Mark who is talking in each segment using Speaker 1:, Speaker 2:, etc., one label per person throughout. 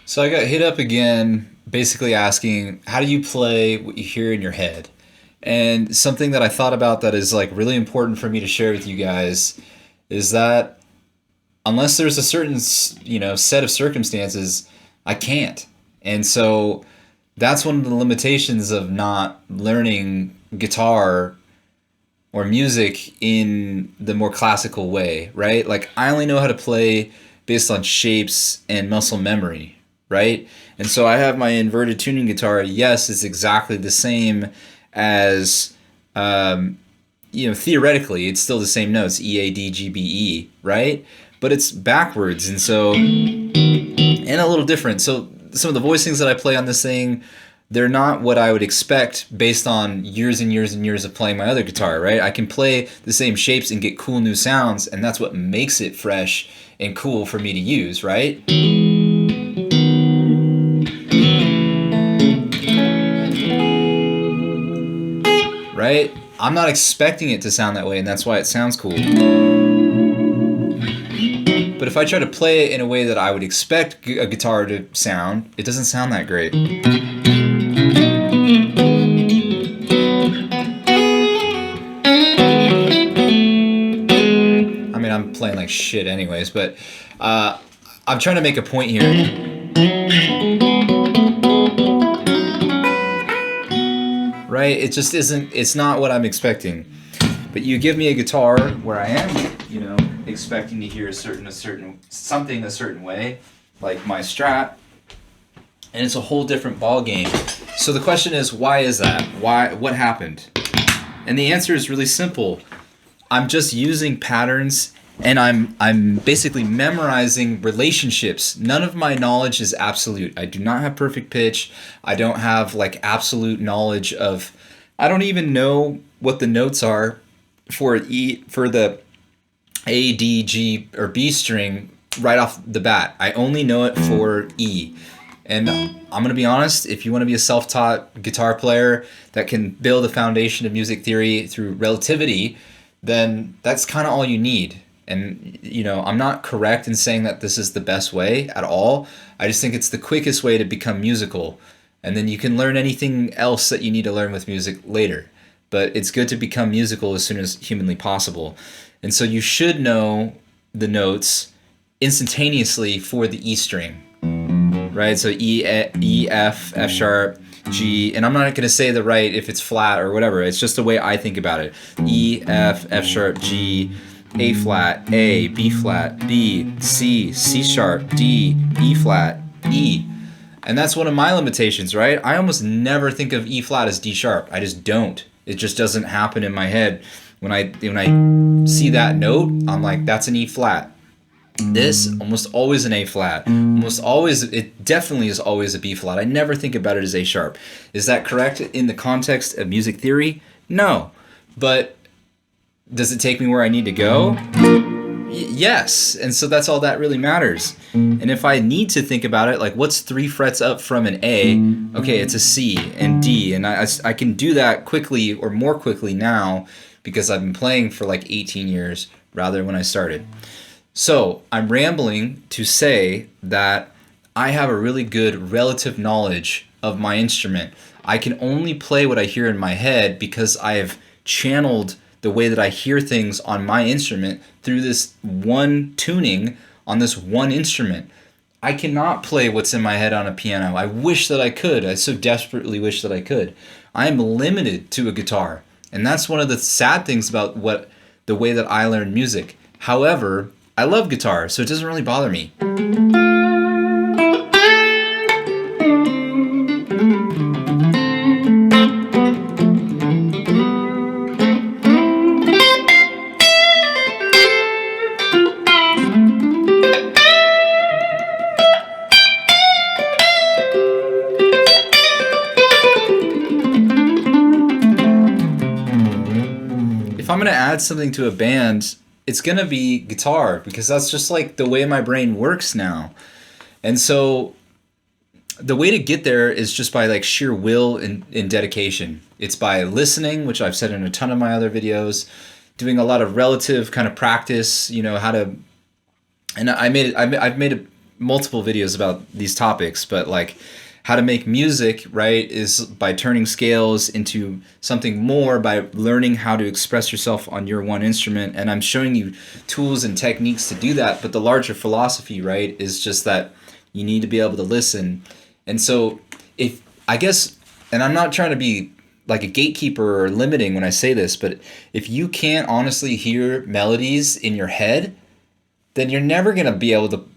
Speaker 1: So I got hit up again, basically asking, how do you play what you hear in your head? And something that I thought about that is like really important for me to share with you guys is that unless there's a certain, set of circumstances, I can't. And so that's one of the limitations of not learning guitar or music in the more classical way, right? Like I only know how to play based on shapes and muscle memory, right? And so I have my inverted tuning guitar. Yes, it's exactly the same as, theoretically, it's still the same notes, E, A, D, G, B, E, right? But it's backwards, and so, and a little different. So some of the voicings that I play on this thing, they're not what I would expect based on years and years and years of playing my other guitar, right? I can play the same shapes and get cool new sounds, and that's what makes it fresh and cool for me to use, right? Right? I'm not expecting it to sound that way, and that's why it sounds cool. But if I try to play it in a way that I would expect a guitar to sound, it doesn't sound that great. I mean, I'm playing like shit anyways, but I'm trying to make a point here. Right? It just isn't, it's not what I'm expecting. But you give me a guitar where I am, expecting to hear a certain something a certain way, like my Strat, and it's a whole different ball game. So the question is, why is that? What happened? And the answer is really simple. I'm just using patterns, and I'm basically memorizing relationships. None of my knowledge is absolute. I do not have perfect pitch. I don't have like absolute knowledge of, I don't even know what the notes are for the A, D, G, or B string right off the bat. I only know it for E. And I'm going to be honest, if you want to be a self-taught guitar player that can build a foundation of music theory through relativity, then that's kind of all you need. And, I'm not correct in saying that this is the best way at all. I just think it's the quickest way to become musical. And then you can learn anything else that you need to learn with music later. But it's good to become musical as soon as humanly possible. And so you should know the notes instantaneously for the E string, right? So E, F, F sharp, G, and I'm not going to say the right if it's flat or whatever. It's just the way I think about it. E, F, F sharp, G, A flat, A, B flat, B, C, C sharp, D, E flat, E. And that's one of my limitations, right? I almost never think of E flat as D sharp. I just don't. It just doesn't happen in my head. When I see that note, I'm like, that's an E flat. This, almost always an A flat. Almost always, it definitely is always a B flat. I never think about it as A sharp. Is that correct in the context of music theory? No. But does it take me where I need to go? Yes. And so that's all that really matters. And if I need to think about it, like what's 3 frets up from an A? Okay, it's a C and D. And I can do that quickly or more quickly now because I've been playing for like 18 years rather than when I started. So I'm rambling to say that I have a really good relative knowledge of my instrument. I can only play what I hear in my head because I have channeled the way that I hear things on my instrument through this one tuning on this one instrument. I cannot play what's in my head on a piano. I wish that I could. I so desperately wish that I could. I am limited to a guitar. And that's one of the sad things about the way that I learn music. However, I love guitar, so it doesn't really bother me. If I'm going to add something to a band, it's going to be guitar because that's just like the way my brain works now. And so the way to get there is just by like sheer will and dedication. It's by listening, which I've said in a ton of my other videos, doing a lot of relative kind of practice, how to, and I've made multiple videos about these topics, but like how to make music, right, is by turning scales into something more, by learning how to express yourself on your one instrument. And I'm showing you tools and techniques to do that, but the larger philosophy, right, is just that you need to be able to listen. And so if, I guess, and I'm not trying to be like a gatekeeper or limiting when I say this, but if you can't honestly hear melodies in your head, then you're never going to be able to,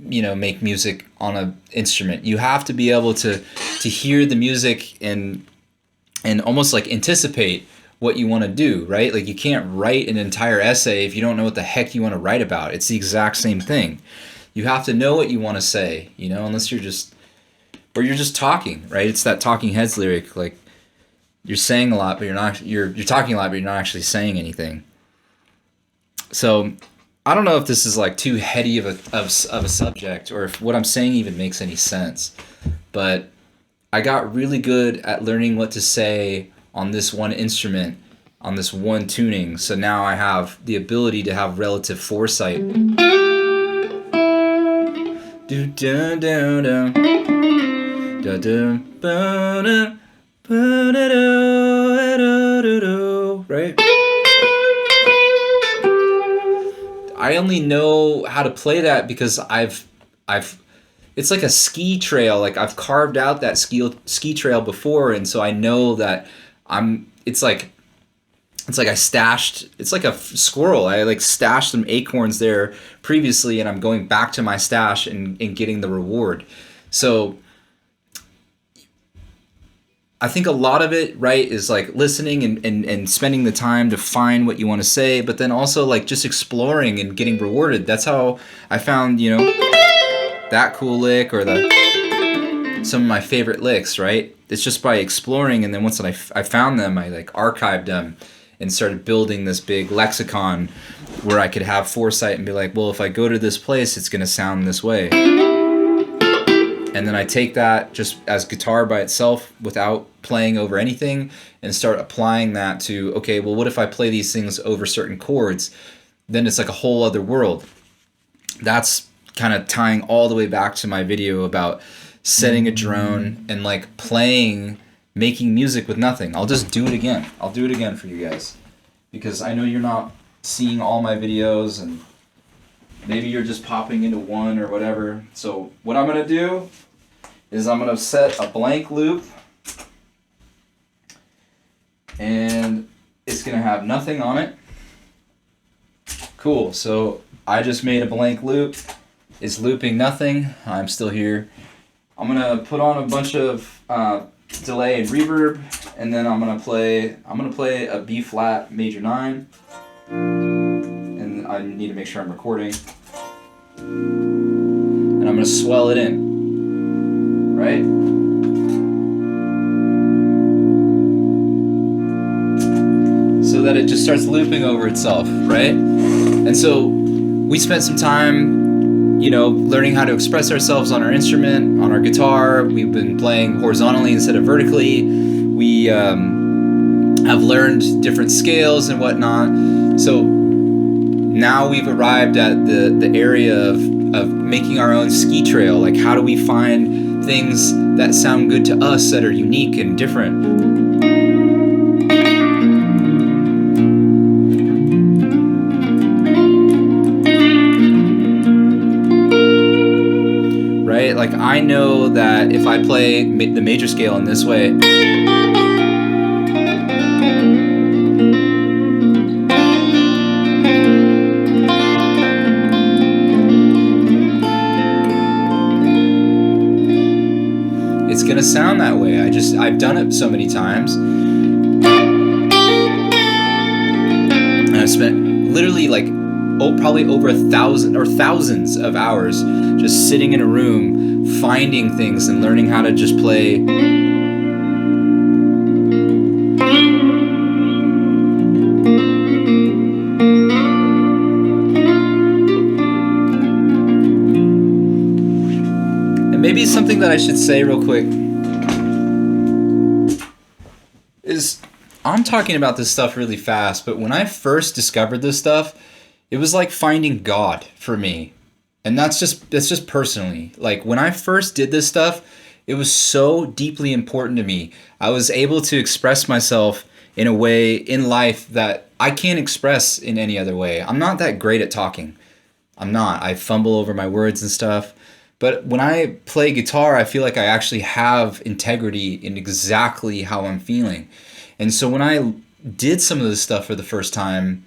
Speaker 1: you know, make music on an instrument. You have to be able to hear the music and almost like anticipate what you want to do, right? Like you can't write an entire essay if you don't know what the heck you want to write about. It's the exact same thing. You have to know what you want to say, you know, unless you're just, or you're just talking, right? It's that Talking Heads lyric, like you're saying a lot, but you're talking a lot, but you're not actually saying anything. So I don't know if this is like too heady of a subject, or if what I'm saying even makes any sense, but I got really good at learning what to say on this one instrument, on this one tuning. So now I have the ability to have relative foresight. Do da da da da da ba da ba da da, right? I only know how to play that because I've it's like a ski trail. Like I've carved out that ski trail before, and so I know that it's like I stashed, it's like a squirrel. I like stashed some acorns there previously, and I'm going back to my stash and getting the reward. So I think a lot of it, right, is like listening and spending the time to find what you want to say, but then also like just exploring and getting rewarded. That's how I found, you know, that cool lick or some of my favorite licks, right? It's just by exploring, and then once I found them, I like archived them and started building this big lexicon where I could have foresight and be like, well, if I go to this place, it's going to sound this way. And then I take that just as guitar by itself without playing over anything and start applying that to, okay, well, what if I play these things over certain chords? Then it's like a whole other world. That's kind of tying all the way back to my video about setting a drone and like making music with nothing. I'll just do it again. I'll do it again for you guys, because I know you're not seeing all my videos and maybe you're just popping into one or whatever. So what I'm going to do is I'm going to set a blank loop, and it's going to have nothing on it. Cool. So I just made a blank loop. It's looping nothing. I'm still here. I'm going to put on a bunch of delay and reverb, and then I'm going to play a B flat major 9. And I need to make sure I'm recording. And I'm going to swell it in, right? So that it just starts looping over itself, right? And so we spent some time, you know, learning how to express ourselves on our instrument, on our guitar. We've been playing horizontally instead of vertically. We have learned different scales and whatnot. So now we've arrived at the area of making our own ski trail. Like, how do we find things that sound good to us, that are unique and different? Right? Like, I know that if I play the major scale in this way, it's gonna sound that way. I've done it so many times. And I've spent literally like probably over 1,000 or thousands of hours just sitting in a room finding things and learning how to just play. And maybe something that I should say real quick is, I'm talking about this stuff really fast, but when I first discovered this stuff, it was like finding God for me. And that's just personally. Like when I first did this stuff, it was so deeply important to me. I was able to express myself in a way in life that I can't express in any other way. I'm not that great at talking. I'm not. I fumble over my words and stuff. But when I play guitar, I feel like I actually have integrity in exactly how I'm feeling. And so when I did some of this stuff for the first time,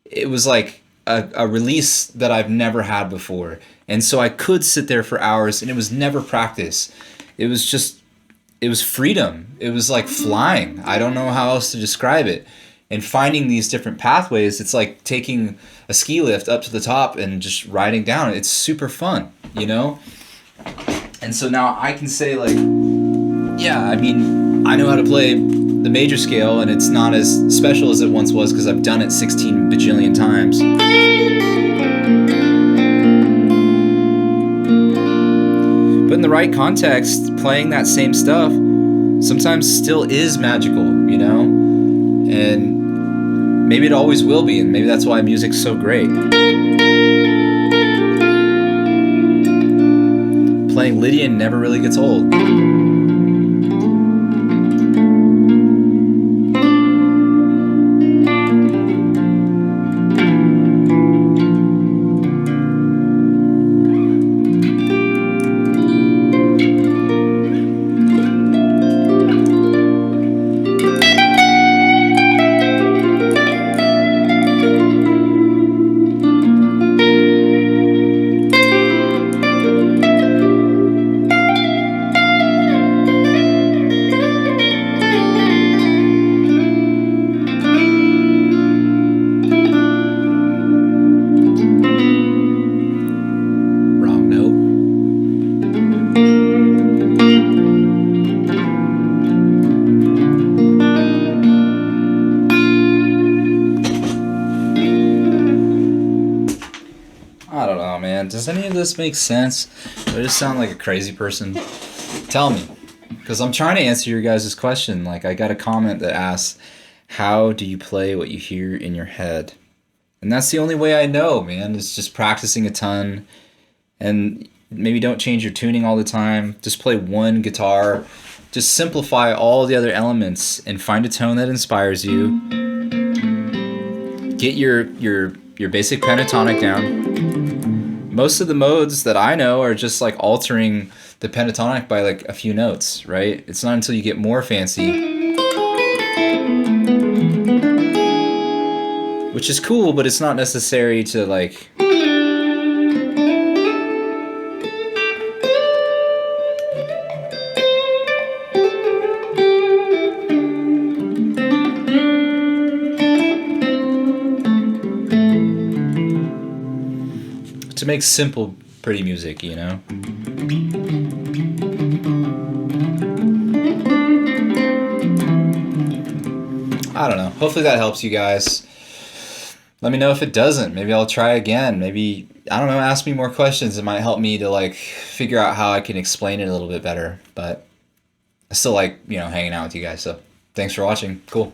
Speaker 1: it was like a release that I've never had before. And so I could sit there for hours, and it was never practice. It was just, it was freedom. It was like flying. I don't know how else to describe it. And finding these different pathways, it's like taking a ski lift up to the top and just riding down. It's super fun, you know? And so now I can say, like, yeah, I mean, I know how to play the major scale, and it's not as special as it once was because I've done it 16 bajillion times. But in the right context, playing that same stuff sometimes still is magical, you know? And maybe it always will be, and maybe that's why music's so great. Playing Lydian never really gets old. I don't know, man. Does any of this make sense? Do I just sound like a crazy person? Tell me. Because I'm trying to answer your guys' question. Like, I got a comment that asks, how do you play what you hear in your head? And that's the only way I know, man. It's just practicing a ton. And maybe don't change your tuning all the time. Just play one guitar. Just simplify all the other elements and find a tone that inspires you. Get your basic pentatonic down. Most of the modes that I know are just like altering the pentatonic by like a few notes, right? It's not until you get more fancy, which is cool, but it's not necessary to like... to make simple, pretty music, you know? I don't know. Hopefully that helps you guys. Let me know if it doesn't. Maybe I'll try again. Maybe, I don't know, ask me more questions. It might help me to like figure out how I can explain it a little bit better. But I still like, you know, hanging out with you guys. So thanks for watching. Cool.